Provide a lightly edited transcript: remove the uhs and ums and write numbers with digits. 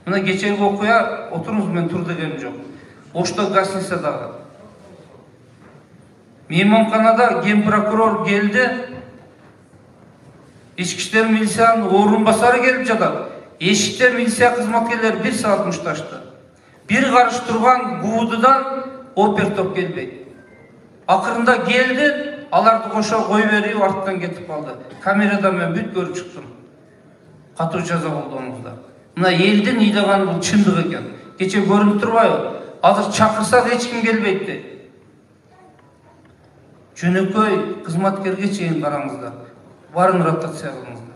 Мына кечеги окуя, отуруңуз, мен тур дегеним жок. Ошто гостиницадагы. Мейманканада ген прокурор келди. Ички иштер милициянын орун басары келип жатат. Эшикте милиция кызматкерлери 1 саат мушташты. Bir карыш турган ГУДдан опер топ келбейт. Акырында келди, аларды кошо кой берип арттан кетип калды. Камерадан мен бүт көрүп чыктым. Катуу жаза колдонуңуздар. Мына элдин ыйлаганы бул чындык экен. Кече көрүнүп турбайбы? Азыр чакырсак эч ким келбейт дейт. Жөнөкөй кызматкерге чейин караңыздар. Барын ротация кылыңыздар.